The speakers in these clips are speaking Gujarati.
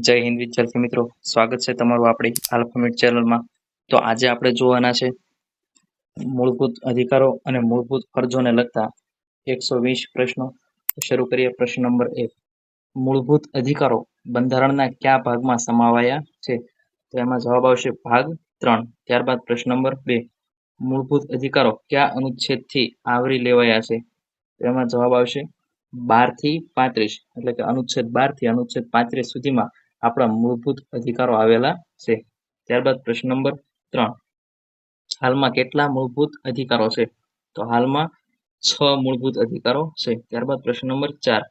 જય હિન્દ વિદ્યાર્થી મિત્રો, સ્વાગત છે તમારું આપણી આલ્ફામેટ ચેનલમાં. તો આજે આપણે જોવાના છે મૂળભૂત અધિકારો અને મૂળભૂત ફરજોને લગતા 120 પ્રશ્નો. શરૂ કરીએ. પ્રશ્ન નંબર 1. મૂળભૂત અધિકારો બંધારણના કયા ભાગમાં સમાવાયા છે? તો એમાં જવાબ આવશે ભાગ 3. ત્યારબાદ પ્રશ્ન નંબર 2. મૂળભૂત અધિકારો કયા અનુચ્છેદથી આવરી લેવાયા છે? તો એમાં જવાબ આવશે 12 થી 35, એટલે કે અનુચ્છેદ 12 થી અનુચ્છેદ 35 સુધીમાં આપણા મૂળભૂત અધિકારો આવેલા છે. ત્યારબાદ પ્રશ્ન નંબર 3. હાલમાં કેટલા મૂળભૂત અધિકારો છે? તો હાલમાં 6 મૂળભૂત અધિકારો છે. ત્યારબાદ પ્રશ્ન નંબર 4.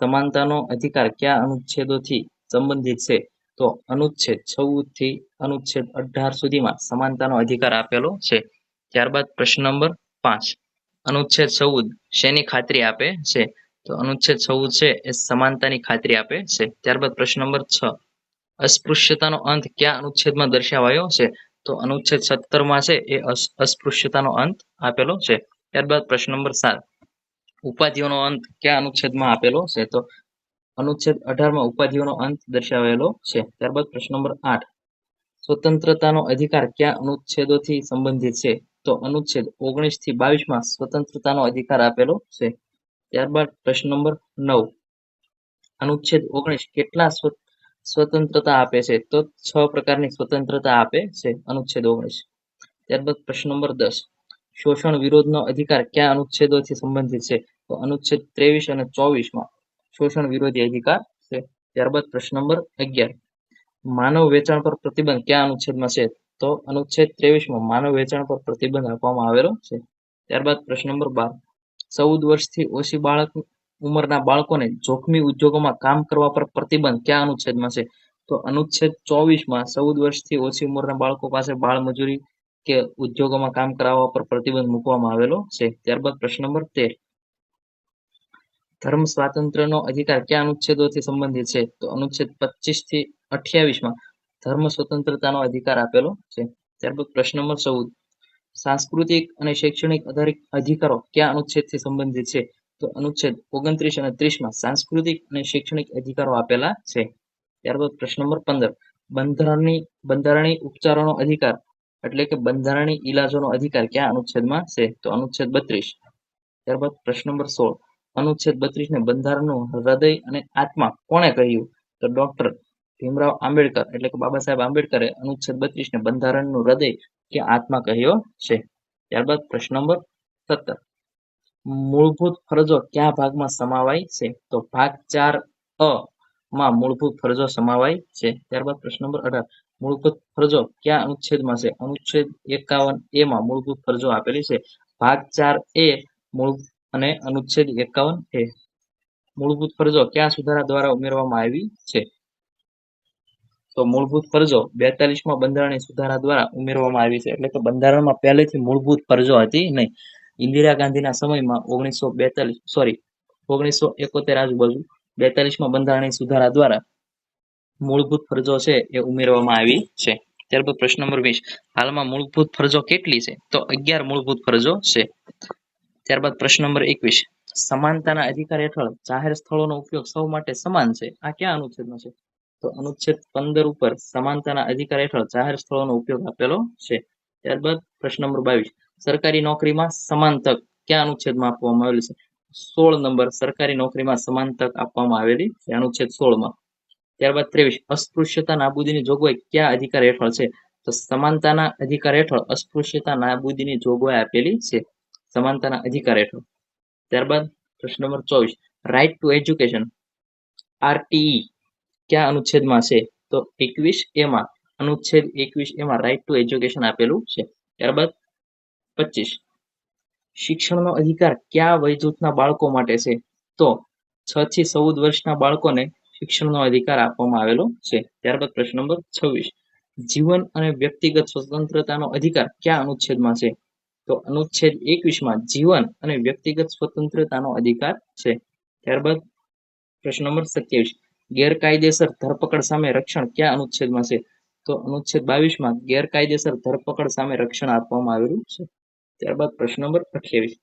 સમાનતાનો અધિકાર કયા અનુચ્છેદોથી સંબંધિત છે? તો અનુચ્છેદ 14 થી અનુચ્છેદ 18 સુધીમાં સમાનતાનો અધિકાર આપેલો છે. ત્યારબાદ પ્રશ્ન નંબર 5. અનુચ્છેદ 14 શેની ખાતરી આપે છે? તો અનુચ્છેદ 14 છે એ સમાનતાની ખાતરી આપે છે. ત્યારબાદ પ્રશ્ન નંબર 6. અસ્પૃશ્યતાનો અંત કયા અનુચ્છેદમાં દર્શાવાયો છે? તો અનુચ્છેદ 17માં છે એ અસ્પૃશ્યતાનો અંત આપેલો છે. ત્યારબાદ પ્રશ્ન નંબર 7. ઉપાધિઓનો અંત કયા અનુચ્છેદમાં આપેલો છે? તો અનુચ્છેદ 18માં ઉપાધિઓનો અંત દર્શાવેલો છે. ત્યારબાદ પ્રશ્ન નંબર 8. સ્વતંત્રતાનો અધિકાર કયા અનુચ્છેદોથી સંબંધિત છે? તો અનુચ્છેદ 19 થી 22માં સ્વતંત્રતાનો અધિકાર આપેલો છે. ત્યારબાદ પ્રશ્ન નંબર 9. અનુચ્છેદ 19 કેટલા સ્વતંત્રતા આપે છે? તો 6 પ્રકારની સ્વતંત્રતા આપે છે અનુચ્છેદ 19. ત્યારબાદ પ્રશ્ન નંબર 10. શોષણ વિરોધનો અધિકાર કયા અનુચ્છેદોથી સંબંધિત છે? તો અનુચ્છેદ 23 અને 24માં શોષણ વિરોધી અધિકાર છે. ત્યારબાદ પ્રશ્ન નંબર 11. માનવ વેચાણ પર પ્રતિબંધ કયા અનુચ્છેદમાં છે? તો અનુચ્છેદ 23માં માનવ વેચાણ પર પ્રતિબંધ આપવામાં આવેલો છે. ત્યારબાદ પ્રશ્ન નંબર 12. 14 વર્ષથી ઓછી ઉંમરના બાળકોને જોખમી ઉદ્યોગોમાં કામ કરવા પર પ્રતિબંધ કયા અનુચ્છેદમાં છે? તો અનુચ્છેદ 24માં 14 વર્ષથી ઓછી ઉંમરના બાળકો પાસે બાળ મજૂરી કે ઉદ્યોગોમાં કામ કરાવવા પર પ્રતિબંધ મૂકવામાં આવેલો છે. ત્યારબાદ પ્રશ્ન નંબર 13. ધર્મ સ્વાતંત્ર્યનો અધિકાર કયા અનુચ્છેદોથી સંબંધિત છે? તો અનુચ્છેદ 25 થી 28માં ધર્મ સ્વતંત્રતાનો અધિકાર આપેલો છે. ત્યારબાદ પ્રશ્ન નંબર 14. સાંસ્કૃતિક અને શૈક્ષણિક અધિકારો કયા અનુચ્છેદથી સંબંધિત છે? તો અનુચ્છેદ 29 અને 30માં સાંસ્કૃતિક અને શૈક્ષણિક અધિકારો આપેલા છે. ત્યારબાદ પ્રશ્ન નંબર 15. બંધારણીય ઉપચારોનો અધિકાર એટલે કે બંધારણીય ઈલાજોનો અધિકાર કયા અનુચ્છેદમાં છે? તો અનુચ્છેદ 32. ત્યારબાદ પ્રશ્ન નંબર 16. અનુચ્છેદ 32 ને બંધારણનું હૃદય અને આત્મા કોણે કહ્યું? તો ડોક્ટર ભીમરાવ આંબેડકર એટલે કે બાબા સાહેબ આંબેડકરે અનુચ્છેદ 32 ને બંધારણનું હૃદય કે આત્મા કહ્યો છે. ત્યારબાદ પ્રશ્ન નંબર 17. મૂળભૂત ફરજો કયા ભાગમાં સમાવાય છે? તો ભાગ 4A માં મૂળભૂત ફરજો સમાવાય છે. ત્યારબાદ પ્રશ્ન નંબર 18. મૂળભૂત ફરજો કયા અનુચ્છેદમાં છે? અનુચ્છેદ 51A માં મૂળભૂત ફરજો આપેલી છે. ભાગ 4A અને અનુચ્છેદ 51A. મૂળભૂત ફરજો કયા સુધારા દ્વારા ઉમેરવામાં આવી છે? તો મૂળભૂત ફરજો 42માં બંધારણીય સુધારા દ્વારા ઉમેરવામાં આવી છે. એટલે કે બંધારણમાં પહેલેથી મૂળભૂત ફરજો હતી નહીં. ઇન્દિરા ગાંધીના સમયમાં 1971 આજુબાજુ 42માં બંધારણીય સુધારા દ્વારા મૂળભૂત ફરજો છે એ ઉમેરવામાં આવી છે. ત્યારબાદ પ્રશ્ન નંબર 20. હાલમાં મૂળભૂત ફરજો કેટલી છે? તો 11 મૂળભૂત ફરજો છે. ત્યારબાદ પ્રશ્ન નંબર 21. સમાનતાના અધિકાર હેઠળ જાહેર સ્થળોનો ઉપયોગ સૌ માટે સમાન છે. આ કયા અનુચ્છેદમાં છે? તો અનુચ્છેદ 15 ઉપર સમાનતાના અધિકાર હેઠળ જાહેર સ્થળોનો ઉપયોગ આપેલો છે. ત્યારબાદ પ્રશ્ન નંબર 22. સરકારી નોકરીમાં સમાન તક કયા અનુચ્છેદમાં આપવામાં આવેલી છે? 16 નંબર સરકારી નોકરીમાં સમાન તક આપવામાં આવેલી છે અનુચ્છેદ 16માં. ત્યારબાદ 23. અસ્પૃશ્યતા નાબૂદીની જોગવાઈ કયા અધિકાર હેઠળ છે? તો સમાનતાના અધિકાર હેઠળ અસ્પૃશ્યતા નાબૂદીની જોગવાઈ આપેલી છે સમાનતાના અધિકાર હેઠળ. ત્યારબાદ પ્રશ્ન number 24. Right to education RTE કયા અનુચ્છેદમાં છે? તો 21A માં અનુચ્છેદ 21A માં રાઇટ ટુ એજ્યુકેશન આપેલું છે. ત્યારબાદ 25. શિક્ષણનો અધિકાર કયા વયજૂથના બાળકો માટે છે? તો 6 થી 14 વર્ષના બાળકોને શિક્ષણનો અધિકાર આપવામાં આવેલો છે. ત્યારબાદ પ્રશ્ન નંબર 26. જીવન અને વ્યક્તિગત સ્વતંત્રતાનો અધિકાર કયા અનુચ્છેદમાં છે? તો અનુચ્છેદ 21માં જીવન અને વ્યક્તિગત સ્વતંત્રતાનો અધિકાર છે. ત્યારબાદ પ્રશ્ન નંબર 27. ગેરકાયદેસર ધરપકડ સામે રક્ષણ કયા અનુચ્છેદમાં છે? તો અનુચ્છેદ 22માં ગેરકાયદેસર ધરપકડ સામે રક્ષણ આપવામાં આવેલું છે. ત્યારબાદ પ્રશ્ન નંબર 28.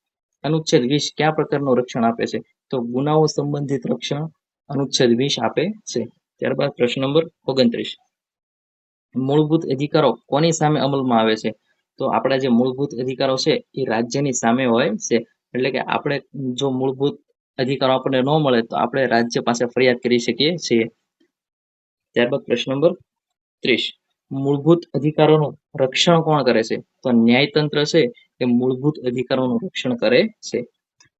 અનુચ્છેદ 20 કયા પ્રકારનું રક્ષણ આપે છે? તો ગુનાઓ સંબંધિત રક્ષણ અનુચ્છેદ 20 આપે છે. ત્યારબાદ પ્રશ્ન નંબર 29. મૂળભૂત અધિકારો કોની સામે અમલમાં આવે છે? તો આપણા જે મૂળભૂત અધિકારો છે એ રાજ્યની સામે હોય છે. એટલે કે આપણે જો મૂળભૂત અધિકારો આપણને ન મળે તો આપણે રાજ્ય પાસે ફરિયાદ કરી શકીએ છીએ. ત્યારબાદ પ્રશ્ન નંબર 30. મૂળભૂત અધિકારોનું રક્ષણ કોણ કરે છે? તો ન્યાયતંત્ર છે એ મૂળભૂત અધિકારોનું રક્ષણ કરે છે.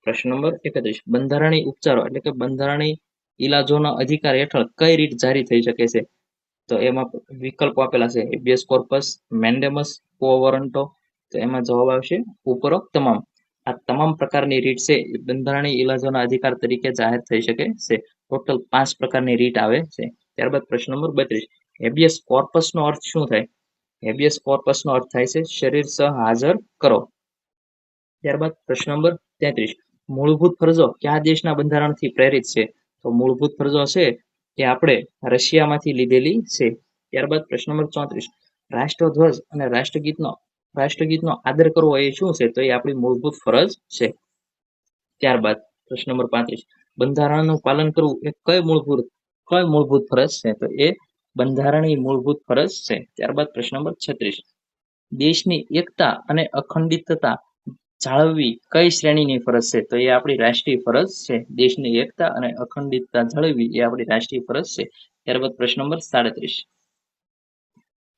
પ્રશ્ન નંબર 31. બંધારણીય ઉપચારો એટલે કે બંધારણીય ઇલાજોના અધિકાર હેઠળ કઈ રીત જારી થઈ શકે છે? તો એમાં વિકલ્પો આપેલા છે હેબિયસ કોર્પસ, મેન્ડેમસ, quo warranto. તો એમાં જવાબ આવશે ઉપરોક્ત તમામ. આ તમામ પ્રકારની રીત છે એ બંધારણીય ઇલાજોના અધિકાર તરીકે જાહેર થઈ શકે છે. ટોટલ 5 પ્રકારની રીત આવે છે. ત્યારબાદ પ્રશ્ન નંબર 32. હેબિયસ કોર્પસ નો અર્થ શું થાય? હેબિયસ કોર્પસ નો અર્થ થાય છે શરીર સહ હાજર કરો. ત્યારબાદ પ્રશ્ન નંબર 33. મૂળભૂત ફરજો કયા દેશના બંધારણથી પ્રેરિત છે? તો મૂળભૂત ફરજો છે એ આપણે રશિયામાંથી લીધેલી છે. ત્યારબાદ પ્રશ્ન નંબર 34. રાષ્ટ્રધ્વજ અને રાષ્ટ્રગીતનો આદર કરવો એ શું છે? તો એ આપણી મૂળભૂત ફરજ છે. ત્યારબાદ પ્રશ્ન નંબર 35. બંધારણનું પાલન કરવું એ કઈ મૂળભૂત ફરજ છે? તો એ બંધારણીય મૂળભૂત ફરજ છે. ત્યારબાદ પ્રશ્ન નંબર 36. દેશની એકતા અને અખંડિતતા જાળવવી કઈ શ્રેણીની ફરજ છે? તો એ આપણી રાષ્ટ્રીય ફરજ છે. દેશની એકતા અને અખંડિતતા જાળવવી એ આપણી રાષ્ટ્રીય ફરજ છે. ત્યારબાદ પ્રશ્ન નંબર 37.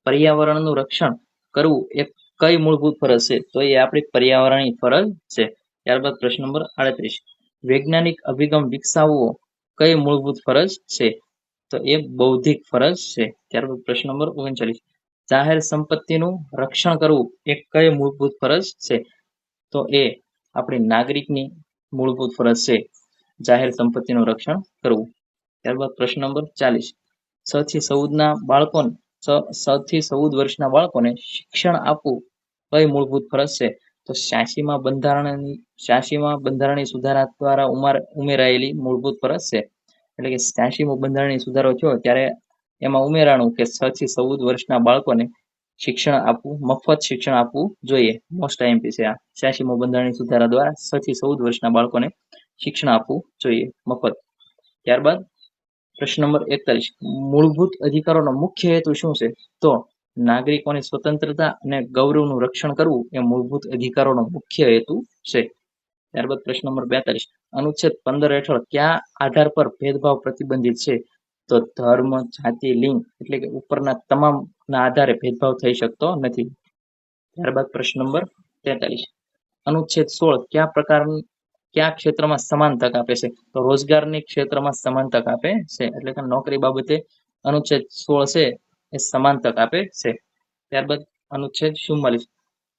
પર્યાવરણનું રક્ષણ કરવું એ કઈ મૂળભૂત ફરજ છે? તો એ આપણી પર્યાવરણીય ફરજ છે. ત્યારબાદ પ્રશ્ન નંબર 38. વૈજ્ઞાનિક અભિગમ વિકસાવવો કઈ મૂળભૂત ફરજ છે? તો એ બૌદ્ધિક ફરજ છે. ત્યારબાદ પ્રશ્ન નંબર 39. જાહેર સંપત્તિનું રક્ષણ કરવું એ કઈ મૂળભૂત ફરજ છે? તો એ આપણી નાગરિકની મૂળભૂત ફરજ છે જાહેર સંપત્તિનું રક્ષણ કરવું. ત્યારબાદ પ્રશ્ન નંબર 40. 6 થી 14 વર્ષના બાળકોને શિક્ષણ આપવું કઈ મૂળભૂત ફરજ છે? તો 86માં બંધારણીય સુધારા દ્વારા ઉમેરાયેલી મૂળભૂત ફરજ છે. એટલે કે 86મો બંધારણીય સુધારો થયો ત્યારે એમાં ઉમેરાણું કે 6 થી 14 વર્ષના બાળકોને શિક્ષણ આપવું, મફત શિક્ષણ આપવું જોઈએ. મોસ્ટ આઈએમપી છે આ. 86મો બંધારણીય સુધારા દ્વારા 6 થી 14 વર્ષના બાળકોને શિક્ષણ આપવું જોઈએ મફત. ત્યારબાદ પ્રશ્ન નંબર 41. મૂળભૂત અધિકારોનો મુખ્ય હેતુ શું છે? તો નાગરિકોની સ્વતંત્રતા અને ગૌરવનું રક્ષણ કરવું એ મૂળભૂત અધિકારોનો મુખ્ય હેતુ છે. ત્યારબાદ પ્રશ્ન નંબર 42. અનુચ્છેદ 15 હેઠળ કયા આધાર પર ભેદભાવ પ્રતિબંધિત છે? તો ધર્મ, જાતિ, લિંગ એટલે કે ઉપરના તમામના આધારે ભેદભાવ થઈ શકતો નથી. ત્યારબાદ પ્રશ્ન નંબર 43. અનુચ્છેદ 16 કયા ક્ષેત્રમાં સમાન તક આપે છે? તો રોજગારની ક્ષેત્રમાં સમાન તક આપે છે. એટલે કે નોકરી બાબતે અનુચ્છેદ 16 છે એ સમાન તક આપે છે. ત્યારબાદ અનુચ્છેદ 44.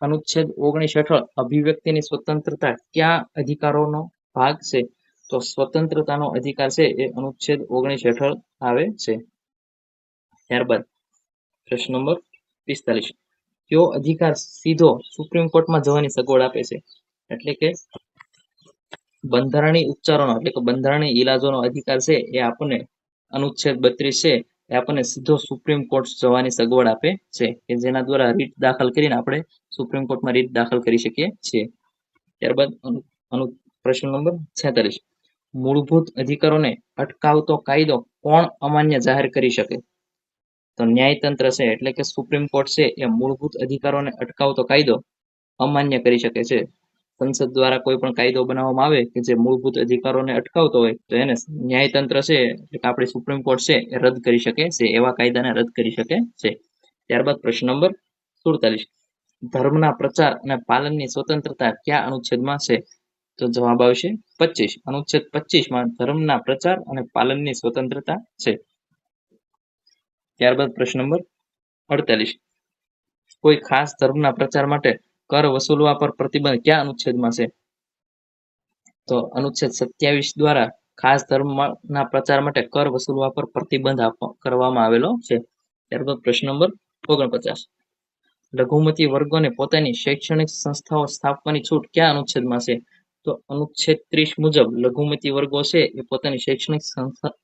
અનુચ્છેદ 19 હેઠળ અભિવ્યક્તિની સ્વતંત્રતા કયા અધિકારોનો ભાગ છે? તો સ્વતંત્રતાનો અધિકાર છે એ અનુચ્છેદ 19 હેઠળ આવે છે. ત્યારબાદ પ્રશ્ન નંબર 45. કયો અધિકાર સીધો સુપ્રીમ કોર્ટમાં જવાની સગવડ આપે છે? એટલે કે બંધારણીય ઉપચારોનો એટલે કે બંધારણીય ઇલાજોનો અધિકાર છે એ આપણને અનુચ્છેદ 32 છે એ આપણને સીધો સુપ્રીમ કોર્ટ જવાની સગવડ આપે છે કે જેના દ્વારા રીટ દાખલ કરીને આપણે સુપ્રીમ કોર્ટમાં રીટ દાખલ કરી શકીએ છીએ. ત્યારબાદ પ્રશ્ન નંબર 46. મૂળભૂત અધિકારોને અટકાવતો કાયદો કોણ અમાન્ય જાહેર કરી શકે? તો ન્યાયતંત્ર છે એટલે કે સુપ્રીમ કોર્ટ છે એ મૂળભૂત અધિકારોને અટકાવતો કાયદો અમાન્ય કરી શકે છે. સંસદ દ્વારા કોઈ પણ કાયદો બનાવવામાં આવે કે જે મૂળભૂત અધિકારોને અટકાવતો હોય તો એને ન્યાયતંત્ર છે એટલે આપણી સુપ્રીમ કોર્ટ છે એ રદ કરી શકે છે. એવા કાયદાને રદ કરી શકે છે. ત્યારબાદ પ્રશ્ન નંબર 47. ધર્મના પ્રચાર અને પાલનની સ્વતંત્રતા કયા અનુચ્છેદમાં છે? તો જવાબ આવશે 25. અનુચ્છેદ 25માં ધર્મના પ્રચાર અને પાલનની સ્વતંત્રતા છે. ત્યારબાદ પ્રશ્ન નંબર 48. કોઈ ખાસ ધર્મના પ્રચાર માટે કર વસૂલવા પર પ્રતિબંધ કયા અનુચ્છેદમાં છે? તો અનુચ્છેદ 27 દ્વારા ખાસ ધર્મના પ્રચાર માટે કર વસૂલવા પર પ્રતિબંધ કરવામાં આવેલો છે. ત્યારબાદ પ્રશ્ન નંબર 49. લઘુમતી વર્ગોને પોતાની શૈક્ષણિક સંસ્થાઓ સ્થાપવાની છૂટ કયા અનુચ્છેદમાં છે? તો અનુચ્છેદ 30 મુજબ લઘુમતી વર્ગો છે એ પોતાની શૈક્ષણિક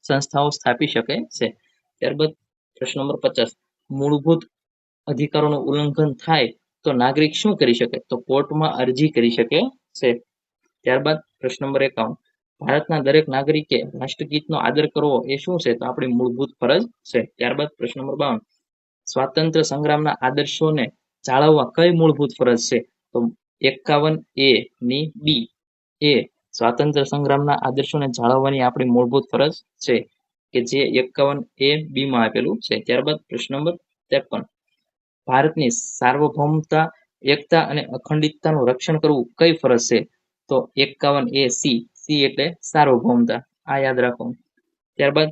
સંસ્થાઓ સ્થાપી શકે છે. ત્યારબાદ પ્રશ્ન નંબર 50. મૂળભૂત અધિકારોનું ઉલ્લંઘન થાય તો નાગરિક શું કરી શકે? તો કોર્ટમાં અરજી કરી શકે છે. ત્યારબાદ પ્રશ્ન નંબર 51. ભારતના દરેક નાગરિકે રાષ્ટ્રગીતનો આદર કરવો એ શું છે? તો આપણી મૂળભૂત ફરજ છે. ત્યારબાદ પ્રશ્ન નંબર 52. સ્વાતંત્ર્ય સંગ્રામના આદર્શોને જાળવવા કઈ મૂળભૂત ફરજ છે? તો 51A ની બી એ સ્વાતંત્ર્ય સંગ્રામના આદર્શોને જાળવવાની આપણી મૂળભૂત ફરજ છે, કે જે 51A બી માં આપેલું છે. ત્યારબાદ પ્રશ્ન નંબર 53. ભારતની સાર્વભૌમતા, એકતા અને અખંડિતતાનું રક્ષણ કરવું કઈ ફરજ છે? તો 51A સી એટલે સાર્વભૌમતા, આ યાદ રાખવાનું. ત્યારબાદ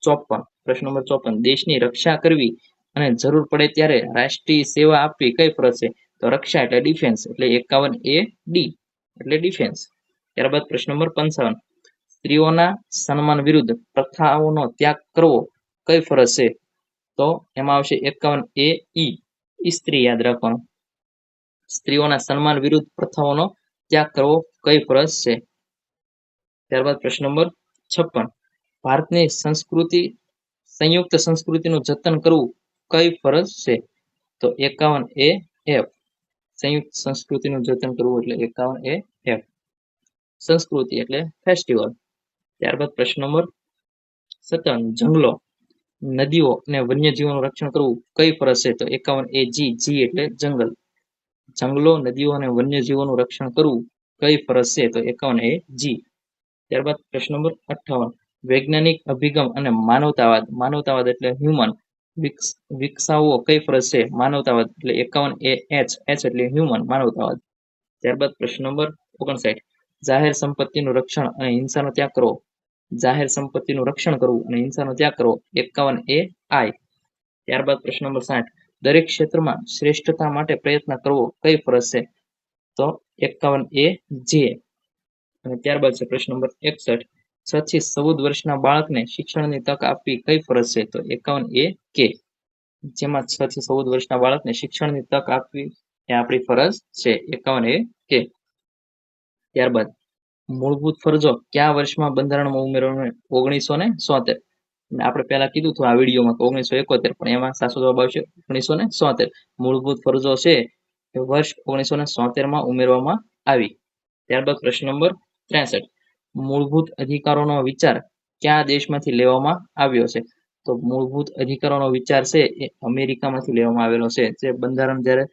54. પ્રશ્ન નંબર 54. દેશની રક્ષા કરવી અને જરૂર પડે ત્યારે રાષ્ટ્રીય સેવા આપવી કઈ ફરજ છે? તો રક્ષા એટલે ડિફેન્સ, એટલે 51A ડી એટલે ડિફેન્સ. ત્યારબાદ પ્રશ્ન નંબર 55. સ્ત્રીઓના સન્માન વિરુદ્ધ પ્રથાઓનો ત્યાગ કરવો કઈ ફરજ છે? તો એમાં આવશે 51A ઈ સ્ત્રી યાદ રાખવાનું. સ્ત્રીઓના સન્માન વિરુદ્ધ પ્રથાઓનો ત્યાગ કરવો કઈ ફરજ છે? ત્યારબાદ પ્રશ્ન નંબર 56. ભારતની સંયુક્ત સંસ્કૃતિનું જતન કરવું કઈ ફરજ છે? તો 51A એફ સંયુક્ત સંસ્કૃતિનું જતન કરવું એટલે 51A એફ. સંસ્કૃતિ એટલે ફેસ્ટિવલ. ત્યારબાદ પ્રશ્ન નંબર 57. જંગલો, નદીઓ અને વન્યજીવોનું રક્ષણ કરવું કઈ ફરજ છે? તો 51A જી એટલે જંગલ. જંગલો, નદીઓ અને વન્યજીવોનું રક્ષણ કરવું કઈ ફરજ છે? તો 51A જી. ત્યારબાદ પ્રશ્ન નંબર 58. વૈજ્ઞાનિક અભિગમ અને માનવતાવાદ એટલે હ્યુમન વિકસાવવો કઈ ફરજ છે? માનવતાવાદ એટલે 51A એચ એટલે હ્યુમન માનવતાવાદ. ત્યારબાદ પ્રશ્ન નંબર 59. જાહેર સંપત્તિનું રક્ષણ અને હિંસાનો ત્યાગ કરવો. જાહેર સંપત્તિનું રક્ષણ કરવું અને હિંસાનો ત્યાગ કરવો 51A આઈ. ત્યારબાદ પ્રશ્ન નંબર 60. દરેક ક્ષેત્રમાં શ્રેષ્ઠતા માટે પ્રયત્ન કરવો કઈ ફરજ છે? તો 51A જે. અને ત્યારબાદ છે પ્રશ્ન નંબર 61. 6 થી 14 વર્ષના બાળકને શિક્ષણની તક આપવી કઈ ફરજ છે? તો 51A કે. જેમાં 6 થી 14 વર્ષના બાળકને શિક્ષણની તક આપવી એ આપણી ફરજ છે, 51A કે. ત્યારબાદ મૂળભૂત ફરજો કયા વર્ષમાં બંધારણમાં ઉમેરવામાં? 1973. આપણે પહેલા કીધું હતું આ વિડીયોમાં 1971, પણ એમાં સાચો જવાબ આવશે 1973. મૂળભૂત ફરજો છે એ વર્ષ 1973 માં ઉમેરવામાં આવી. ત્યારબાદ પ્રશ્ન નંબર 63. મૂળભૂત અધિકારોનો વિચાર કયા દેશમાંથી લેવામાં આવ્યો છે? તો મૂળભૂત અધિકારોનો વિચાર છે એ અમેરિકામાંથી લેવામાં આવેલો છે. જે બંધારણ જ્યારે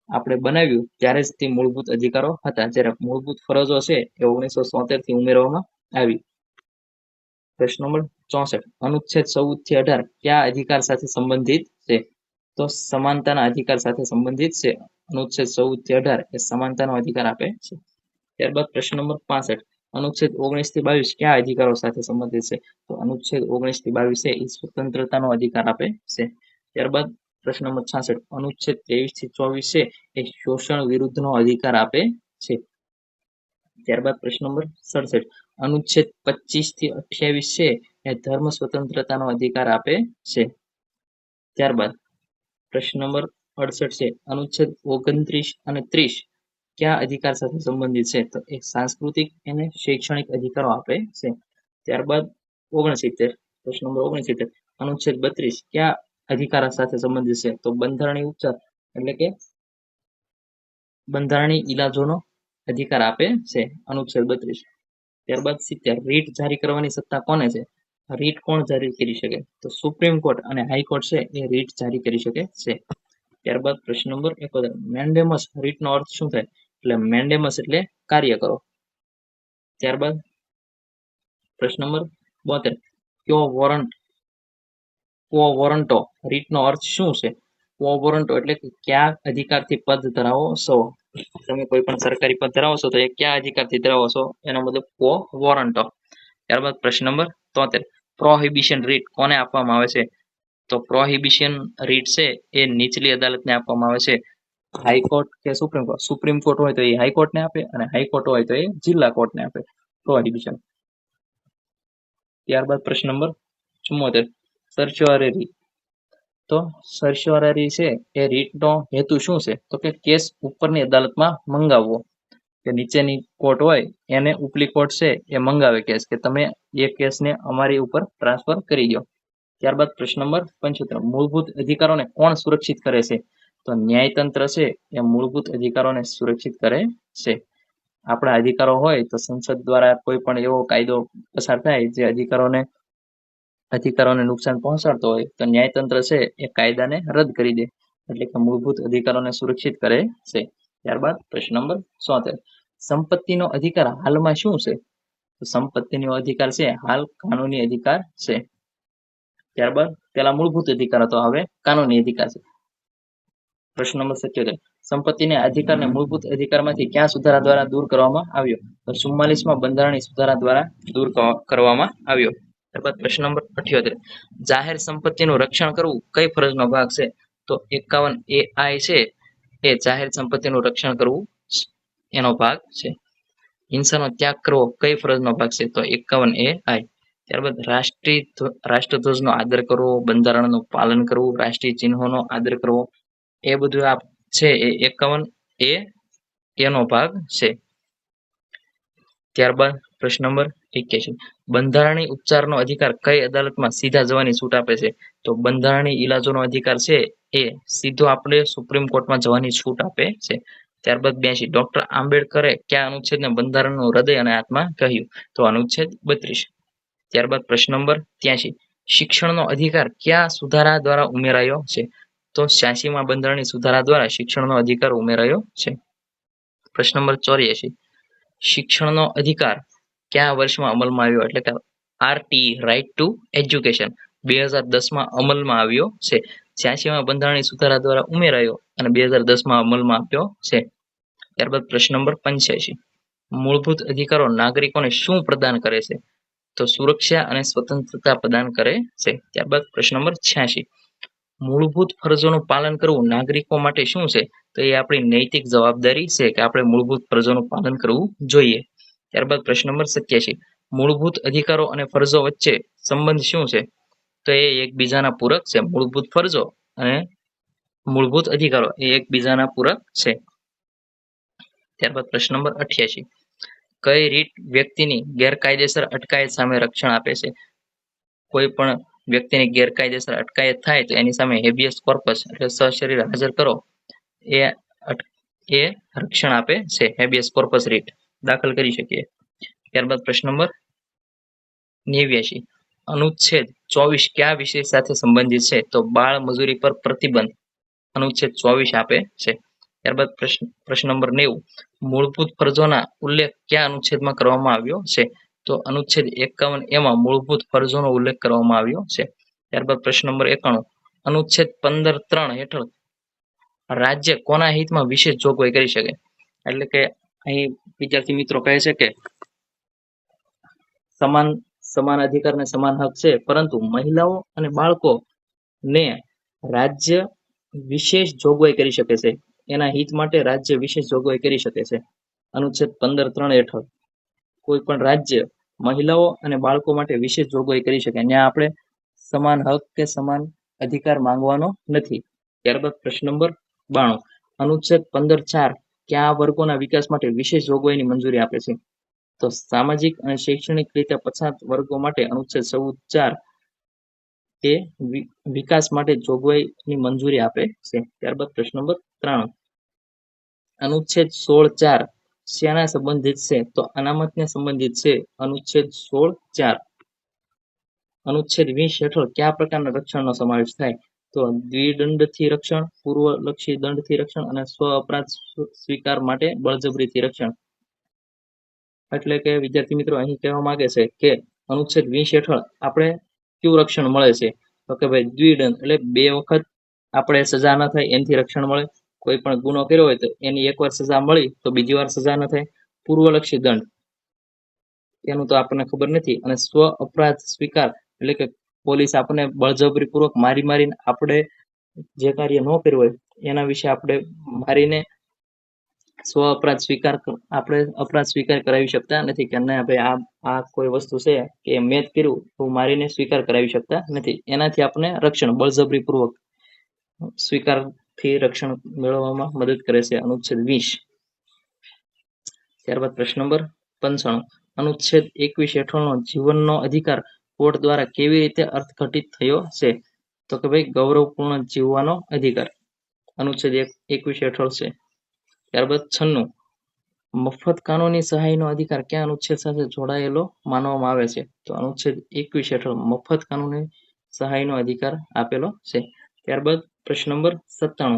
આપણે બનાવ્યું ત્યારે જ તે મૂળભૂત અધિકારો હતા, જ્યારે મૂળભૂત ફરજો છે એ 1973 થી ઉમેરવામાં આવી. પ્રશ્ન નંબર 64. અનુચ્છેદ 14 થી 18 કયા અધિકાર સાથે સંબંધિત છે? તો સમાનતાના અધિકાર સાથે સંબંધિત છે. અનુચ્છેદ 14 થી 18 એ સમાનતાનો અધિકાર આપે છે. ત્યારબાદ પ્રશ્ન નંબર 65. અનુચ્છેદ 19 થી 22 કયા અધિકારો સાથે સંબંધિત છે? તો અનુચ્છેદ 19 થી 22 છે એ સ્વતંત્રતાનો અધિકાર આપે છે. ત્યારબાદ પ્રશ્ન નંબર 66. અનુચ્છેદ 23 થી 24 છે એ શોષણ વિરુદ્ધનો અધિકાર આપે છે. ત્યારબાદ પ્રશ્ન નંબર 67. અનુચ્છેદ 25 થી 28 છે એ ધર્મ સ્વતંત્રતાનો અધિકાર આપે છે. ત્યારબાદ પ્રશ્ન નંબર 68 છે. અનુચ્છેદ 29 અને 30 કયા અધિકાર સાથે સંબંધિત છે? તો એક સાંસ્કૃતિક અને શૈક્ષણિક અધિકારો આપે છે. ત્યારબાદ 69. પ્રશ્ન નંબર 69. અનુચ્છેદ 32 કયા અધિકાર સાથે સંબંધિત છે? તો બંધારણીય ઉપચાર એટલે કે બંધારણીય ઈલાજોનો અધિકાર આપે છે. અનુચ્છેદ 32. ત્યારબાદ 70. રીટ જારી કરવાની સત્તા કોને છે? રીટ કોણ જારી કરી શકે? તો સુપ્રીમ કોર્ટ અને હાઈકોર્ટ છે એ રીટ જારી કરી શકે છે. ત્યારબાદ પ્રશ્ન નંબર 71. મેન્ડેમસ રીટનો અર્થ શું થાય? એટલે મેન્ડેમસ એટલે કાર્ય કરો. ત્યારબાદ પ્રશ્ન નંબર 72. ક્વો વોરંટો રીટનો અર્થ શું છે? ક્વો વોરંટો એટલે કે કયા અધિકારથી પદ ધરાવો છો? તમે કોઈ પણ સરકારી પદ ધરાવો છો તો એ કયા અધિકારથી ધરાવો છો એનો મતલબ ક્વો વોરંટો. ત્યારબાદ પ્રશ્ન નંબર 73. પ્રોહિબિશન રીટ કોને આપવામાં આવે છે? તો પ્રોહિબિશન રીટ છે એ નીચલી અદાલતને આપવામાં આવે છે. હાઈકોર્ટ કે સુપ્રીમ કોર્ટ? સુપ્રીમ કોર્ટ હોય તો એ હાઈકોર્ટને આપે અને હાઈકોર્ટ હોય તો એ જિલ્લા કોર્ટને આપે પ્રોહિબિશન. ત્યારબાદ પ્રશ્ન નંબર 74. સર્ચ્યોરરી. તો સર્ચ્યોરરી છે એ રીટનો હેતુ શું છે? તો કે કેસ ઉપરની અદાલતમાં મંગાવવો, કે નીચેની કોર્ટ હોય એને ઉપલી કોર્ટ છે એ મંગાવે કેસ, કે તમે એ કેસને અમારી ઉપર ટ્રાન્સફર કરી દો. ત્યારબાદ પ્રશ્ન નંબર 75. મૂળભૂત અધિકારોને કોણ સુરક્ષિત કરે છે? તો ન્યાયતંત્ર છે એ મૂળભૂત અધિકારોને સુરક્ષિત કરે છે. આપણા અધિકારો હોય તો સંસદ દ્વારા કોઈ પણ એવો કાયદો પસાર થાય જે અધિકારોને નુકસાન પહોંચાડતો હોય તો ન્યાયતંત્ર છે એ કાયદાને રદ કરી દે, એટલે કે મૂળભૂત અધિકારોને સુરક્ષિત કરે છે. ત્યારબાદ પ્રશ્ન નંબર 73, સંપત્તિનો અધિકાર હાલમાં શું છે? તો સંપત્તિનો અધિકાર છે હાલ કાનૂની અધિકાર છે. ત્યારબાદ પેલા મૂળભૂત અધિકાર હતો, હવે કાનૂની અધિકાર છે. પ્રશ્ન નંબર 77, સંપત્તિના અધિકારને મૂળભૂત અધિકારમાંથી કયા સુધારા દ્વારા દૂર કરવામાં આવ્યો? તો 44માં બંધારણીય સુધારા દ્વારા દૂર કરવામાં આવ્યો. ત્યારબાદ પ્રશ્ન નંબર 78, જાહેર સંપત્તિનું રક્ષણ કરવું કઈ ફરજનો ભાગ છે? તો 51 છે એ જાહેર સંપત્તિનું રક્ષણ કરવું એનો ભાગ છે. હિંસાનો ત્યાગ કરવો કઈ ફરજનો ભાગ છે? તો 51 ત્યારબાદ રાષ્ટ્રધ્વજનો આદર કરવો, બંધારણનું પાલન કરવું, રાષ્ટ્રીય ચિહ્નોનો આદર કરવો, એ બધું આ છે એ 51 એનો ભાગ છે. ત્યારબાદ પ્રશ્ન નંબર 81, બંધારણીય ઉપચારનો અધિકાર કઈ અદાલતમાં સીધા જવાની છૂટ આપે છે? તો બંધારણીય ઈલાજોનો અધિકાર છે એ સીધો આપણે સુપ્રીમ કોર્ટમાં જવાની છૂટ આપે છે. ત્યારબાદ 82, ડોક્ટર આંબેડકરે કયા અનુચ્છેદને બંધારણનું હૃદય અને આત્મા કહ્યું? તો અનુચ્છેદ 32. ત્યારબાદ પ્રશ્ન નંબર 83, શિક્ષણનો અધિકાર કયા સુધારા દ્વારા ઉમેરાયો છે? તો 86માં બંધારણીય સુધારા દ્વારા શિક્ષણનો અધિકાર ઉમેરાયો છે. પ્રશ્ન નંબર 84, શિક્ષણનો અધિકાર કયા વર્ષમાં અમલમાં આવ્યો? એટલે કે RTE, રાઇટ ટુ એજ્યુકેશન, 2010માં અમલમાં આવ્યો છે. 86માં બંધારણીય સુધારા દ્વારા ઉમેરાયો અને 2010માં અમલમાં આવ્યો છે. ત્યારબાદ પ્રશ્ન નંબર 85, મૂળભૂત અધિકારો નાગરિકોને શું પ્રદાન કરે છે? તો સુરક્ષા અને સ્વતંત્રતા પ્રદાન કરે છે. ત્યારબાદ પ્રશ્ન નંબર 86, મૂળભૂત ફરજોનું પાલન કરવું નાગરિકો માટે શું છે? તો એ આપણી નૈતિક જવાબદારી છે કે આપણે મૂળભૂત ફરજોનું પાલન કરવું જોઈએ. ત્યારબાદ પ્રશ્ન નંબર 87, મૂળભૂત અધિકારો અને ફરજો વચ્ચે સંબંધ શું છે? તો એ એકબીજાના પૂરક છે. મૂળભૂત ફરજો અને મૂળભૂત અધિકારો એ એકબીજાના પૂરક છે. ત્યારબાદ પ્રશ્ન નંબર 88, કઈ રીત વ્યક્તિની ગેરકાયદેસર અટકાયત સામે રક્ષણ આપે છે? કોઈ પણ વ્યક્તિની ગેરકાયદેસર અટકાયત થાય તો એની સામે હેબિયસ કોર્પસ એટલે સશરીર હાજર કરો એ રક્ષણ આપે છે. હેબિયસ કોર્પસ રીટ દાખલ કરી શકીએ. ત્યારબાદ પ્રશ્ન નંબર 89, અનુચ્છેદ 24 કયા વિષય સાથે સંબંધિત છે? તો બાળ મજૂરી પર પ્રતિબંધ અનુચ્છેદ 24 આપે છે. ત્યારબાદ પ્રશ્ન નંબર 90, મૂળભૂત ફરજોના ઉલ્લેખ કયા અનુચ્છેદમાં કરવામાં આવ્યો છે? તો અનુચ્છેદ 51 મૂળભૂત ફરજોનો ઉલ્લેખ કરવામાં આવ્યો છે. ત્યારબાદ પ્રશ્ન નંબર 91, અનુચ્છેદ 15(3) હેઠળ રાજ્ય કોના હિતમાં વિશેષ જોગવાઈ કરી શકે? એટલે કે અહીં વિદ્યાર્થી મિત્રો કહે છે કે સમાન અધિકાર ને સમાન હક છે, પરંતુ મહિલાઓ અને બાળકો ને રાજ્ય વિશેષ જોગવાઈ કરી શકે છે. એના હિત માટે રાજ્ય વિશેષ જોગવાઈ કરી શકે છે. અનુચ્છેદ 15(3) હેઠળ કોઈ પણ રાજ્ય મહિલાઓ અને બાળકો માટે વિશેષ જોગવાઈ કરી શકે. ત્યાં આપણે સમાન હક કે સમાન અધિકાર માંગવાનો નથી. ત્યારબાદ પ્રશ્ન નંબર 92, અનુચ્છેદ 15(4) કયા વર્ગોના વિકાસ માટે વિશેષ જોગવાઈની મંજૂરી આપે છે? તો સામાજિક અને શૈક્ષણિક રીતે પછાત વર્ગો માટે અનુચ્છેદ 14(4) એ વિકાસ માટે જોગવાઈની મંજૂરી આપે છે. ત્યારબાદ પ્રશ્ન નંબર 93, અનુચ્છેદ 16(4) શેના સંબંધિત છે? તો અનામતને સંબંધિત છે. અનુચ્છેદ 16(4). અનુચ્છેદ 20 હેઠળ કયા પ્રકારના રક્ષણનો સમાવેશ થાય? તો દ્વિદંડથી રક્ષણ, પૂર્વલક્ષી દંડથી રક્ષણ અને સ્વ અપરાધ સ્વીકાર માટે બળજબરીથી રક્ષણ. એટલે કે વિદ્યાર્થી મિત્રો અહીં કહેવા માંગે છે કે અનુચ્છેદ 20 હેઠળ આપણે કેવું રક્ષણ મળે છે? તો કે ભાઈ દ્વિદંડ એટલે 2 વખત આપણે સજા ન થાય એનાથી રક્ષણ મળે. કોઈ પણ ગુનો કર્યો હોય તો એની એકવાર સજા મળી તો બીજી વાર સજા ન થાય. પૂર્વલક્ષી દંડ એનું તો આપણને ખબર નથી. અને સ્વ અપરાધ સ્વીકાર એટલે કે પોલીસ આપણને બળજબરીપૂર્વક મારીને આપણે જે કાર્ય ન કર્યું હોય એના વિશે આપણે મારીને સ્વ અપરાધ સ્વીકાર આપણે અપરાધ સ્વીકાર કરાવી શકતા નથી કે ના ભાઈ આ કોઈ વસ્તુ છે કે મેં જ કર્યું તો મારીને સ્વીકાર કરાવી શકતા નથી. એનાથી આપણે રક્ષણ બળજબરીપૂર્વક સ્વીકારથી રક્ષણ મેળવવામાં મદદ કરે છે અનુચ્છેદ 20. ત્યારબાદ પ્રશ્ન નંબર 95, અનુચ્છેદ 21 હેઠળનો જીવનનો અધિકાર કોર્ટ દ્વારા કેવી રીતે અર્થઘટિત થયો છે? તો કે ભાઈ ગૌરવપૂર્ણ જીવવાનો અધિકાર અનુચ્છેદ 21 હેઠળ છે. ત્યારબાદ 96, મફત કાનૂની સહાયનો અધિકાર કયા અનુચ્છેદ સાથે જોડાયેલો માનવામાં આવે છે? તો અનુચ્છેદ 21 હેઠળ મફત કાનૂની સહાયનો અધિકાર આપેલો છે. ત્યારબાદ પ્રશ્ન નંબર 97,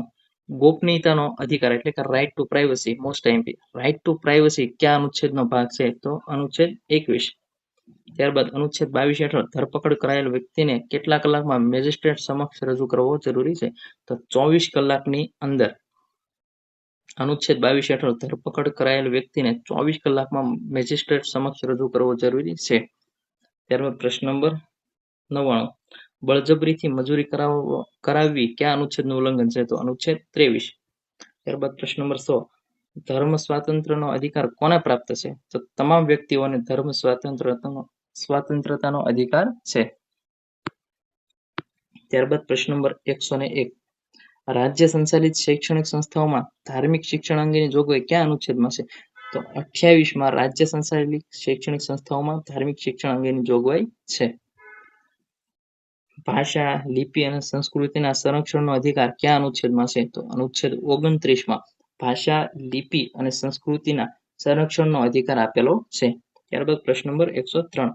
ગોપનીયતાનો અધિકાર એટલે કે right to privacy, most IMP. Right to privacy કયા અનુચ્છેદનો ભાગ છે? તો અનુચ્છેદ 21. ત્યારબાદ અનુચ્છેદ 22 હેઠળ ધરપકડ કરાયેલ વ્યક્તિને કેટલા કલાકમાં મેજિસ્ટ્રેટ સમક્ષ રજૂ કરવો જરૂરી છે? તો 24 કલાકની અંદર. અનુચ્છેદ 22 હેઠળ ધરપકડ કરાયેલ વ્યક્તિને 24 કલાકમાં મેજિસ્ટ્રેટ સમક્ષ રજૂ કરવો જરૂરી છે. ત્યારબાદ પ્રશ્ન નંબર 99, બળજબરીથી મજૂરી કરાવવી કયા અનુચ્છેદનું ઉલ્લંઘન છે? તો અનુચ્છેદ 23. ત્યારબાદ પ્રશ્ન નંબર 100, ધર્મ સ્વાતંત્ર્યનો અધિકાર કોને પ્રાપ્ત છે? તો તમામ વ્યક્તિઓને ધર્મ સ્વાતંત્રતાનો અધિકાર છે. ત્યારબાદ પ્રશ્ન નંબર 101, રાજ્ય સંચાલિત શૈક્ષણિક સંસ્થાઓમાં ધાર્મિક શિક્ષણ અંગેની જોગવાઈ કયા અનુચ્છેદમાં છે? તો 28માં રાજ્ય સંચાલિત શૈક્ષણિક સંસ્થાઓમાં ધાર્મિક શિક્ષણ અંગેની જોગવાઈ છે. ભાષા, લિપિ અને સંસ્કૃતિના સંરક્ષણનો અધિકાર કયા અનુચ્છેદમાં છે? તો અનુચ્છેદ 29માં ભાષા, લિપિ અને સંસ્કૃતિના સંરક્ષણનો અધિકાર આપેલો છે. ત્યારબાદ પ્રશ્ન નંબર 103,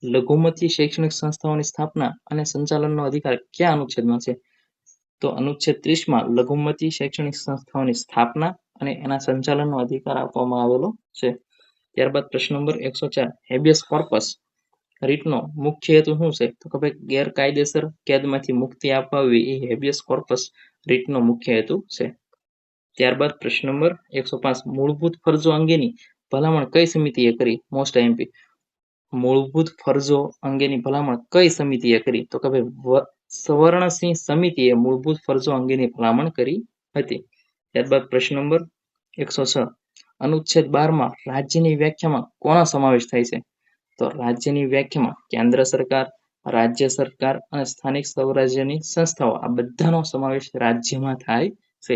લઘુમતી શૈક્ષણિક સંસ્થાઓની સ્થાપના અને સંચાલનનો અધિકાર કયા અનુચ્છેદમાં છે? તો અનુચ્છેદ 30માં લઘુમતી શૈક્ષણિક સંસ્થાઓની સ્થાપના અને એના સંચાલનનો અધિકાર આપવામાં આવેલો છે. ત્યારબાદ પ્રશ્ન નંબર 104, હેબિયસ કોર્પસ રીટનો મુખ્ય હેતુ શું છે? તો કે ભાઈ ગેરકાયદેસર કેદમાંથી મુક્તિ અપાવવી એ હેબિયસ કોર્પસ રીટનો મુખ્ય હેતુ છે. ત્યારબાદ પ્રશ્ન નંબર 105, મૂળભૂત ફરજો અંગેની ભલામણ કઈ સમિતિએ કરી? Most IMP. મૂળભૂત ફરજો અંગેની ભલામણ કઈ સમિતિએ કરી? તો કે ભાઈ સવર્ણસિંહ સમિતિએ મૂળભૂત ફરજો અંગેની ભલામણ કરી હતી. ત્યારબાદ પ્રશ્ન નંબર 106, અનુચ્છેદ 12માં રાજ્યની વ્યાખ્યામાં કોનો સમાવેશ થાય છે? તો રાજ્યની વ્યાખ્યામાં કેન્દ્ર સરકાર, રાજ્ય સરકાર અને સ્થાનિક સ્વરાજ્યની સંસ્થાઓ આ બધાનો સમાવેશ રાજ્યમાં થાય છે.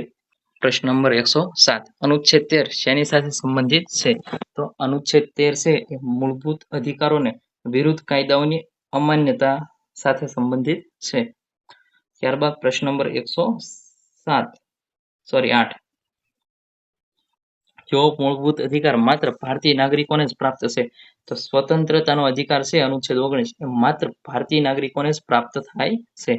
પ્રશ્ન નંબર 107, અનુચ્છેદ 13 શેની સાથે સંબંધિત છે? તો અનુચ્છેદ 13 છે એ મૂળભૂત અધિકારોને વિરુદ્ધ કાયદાઓની અમાન્યતા સાથે સંબંધિત છે. ત્યારબાદ પ્રશ્ન નંબર 8, જો મૂળભૂત અધિકાર માત્ર ભારતીય નાગરિકોને જ પ્રાપ્ત છે તો સ્વતંત્રતાનો અધિકાર છે અનુચ્છેદ 19 એ માત્ર ભારતીય નાગરિકોને જ પ્રાપ્ત થાય છે.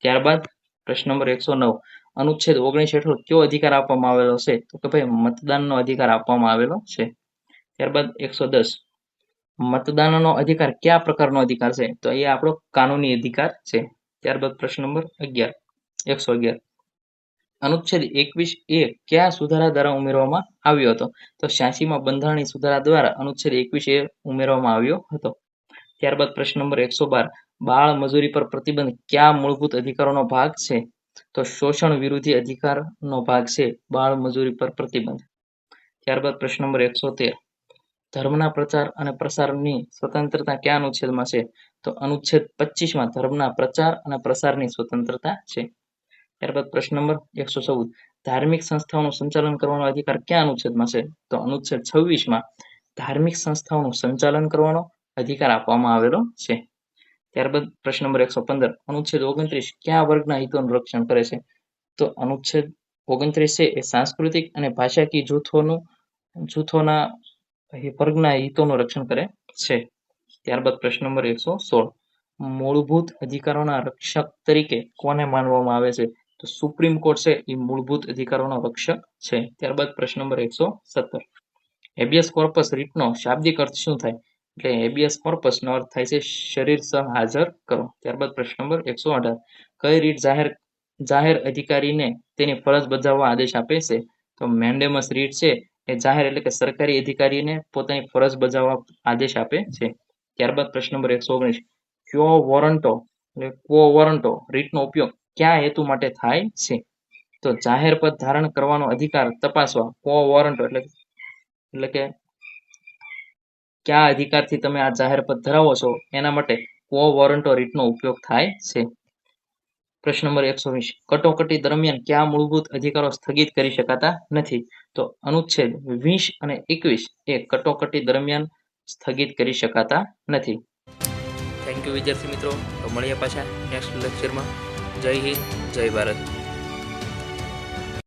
ત્યારબાદ પ્રશ્ન નંબર 109, અનુચ્છેદ 19 હેઠળ કયો અધિકાર આપવામાં આવેલો છે? તો કે ભાઈ મતદાનનો અધિકાર આપવામાં આવેલો છે. ત્યારબાદ 110, મતદાનનો અધિકાર કયા પ્રકારનો અધિકાર છે? તો એ આપણો કાનૂની અધિકાર છે. ત્યારબાદ પ્રશ્ન નંબર 111, અનુચ્છેદ 21 એ કયા સુધારા દ્વારા ઉમેરવામાં આવ્યો હતો? તો 86માં બંધારણીય સુધારા દ્વારા અનુચ્છેદ 21 એ ઉમેરવામાં આવ્યો હતો. ત્યારબાદ પ્રશ્ન નંબર 112, બાળ મજૂરી પર પ્રતિબંધ કયા મૂળભૂત અધિકારોનો ભાગ છે? તો શોષણ વિરોધી અધિકારનો ભાગ છે બાળ મજૂરી પર પ્રતિબંધ. ત્યારબાદ પ્રશ્ન નંબર 113, ધર્મના પ્રચાર અને પ્રસારની સ્વતંત્રતા કયા અનુચ્છેદમાં છે? તો અનુચ્છેદ 25માં ધર્મના પ્રચાર અને પ્રસારની સ્વતંત્રતા છે. ત્યારબાદ પ્રશ્ન નંબર 114, ધાર્મિક સંસ્થાઓનું સંચાલન કરવાનો અધિકાર કયા અનુચ્છેદમાં છે? તો અનુચ્છેદ 26માં ધાર્મિક સંસ્થાઓનું સંચાલન કરવાનો અધિકાર આપવામાં આવેલો છે. ત્યારબાદ પ્રશ્ન નંબર 115, અનુચ્છેદ 29 કયા વર્ગના હિતોનું રક્ષણ કરે છે? તો અનુચ્છેદ 29 છે એ સાંસ્કૃતિક અને ભાષાકીય જૂથોના વર્ગના હિતોનું રક્ષણ કરે છે. ત્યારબાદ પ્રશ્ન નંબર 116, મૂળભૂત અધિકારોના રક્ષક તરીકે કોને માનવામાં આવે છે? તો સુપ્રીમ કોર્ટ છે એ મૂળભૂત અધિકારોનો રક્ષક છે. ત્યારબાદ પ્રશ્ન નંબર 117, હેબિયસ કોર્પસ રીટનો શાબ્દિક અર્થ શું થાય? એટલે હેબિયસ કોર્પસનો અર્થ થાય છે શરીર સહ હાજર કરો. ત્યારબાદ પ્રશ્ન નંબર 118, કઈ રીટ જાહેર અધિકારીને તેની ફરજ બજાવવા આદેશ આપે છે? તો મેન્ડેમસ રીટ છે એ જાહેર એટલે કે સરકારી અધિકારીને પોતાની ફરજ બજાવવા આદેશ આપે છે. ત્યારબાદ પ્રશ્ન નંબર 119, ક્વો વોરંટો રીટનો ઉપયોગ કયા હેતુ માટે થાય છે? તો જાહેર પદ ધારણ કરવાનો અધિકાર તપાસવા ક્વો વોરંટો એટલે કે કયા અધિકારથી તમે આ જાહેર પદ ધરાવો છો એના માટે ક્વો વોરંટો રીટનો ઉપયોગ થાય છે. પ્રશ્ન નંબર 120, કટોકટી દરમિયાન કયા મૂળભૂત અધિકારો સ્થગિત કરી શકાતા નથી? તો અનુચ્છેદ 20 અને 21 એ કટોકટી દરમિયાન સ્થગિત કરી શકાતા નથી. થેન્ક યુ વિદ્યાર્થી મિત્રો, તો મળીએ પાછા નેક્સ્ટ લેક્ચરમાં. જય હિન્દ, જય ભારત.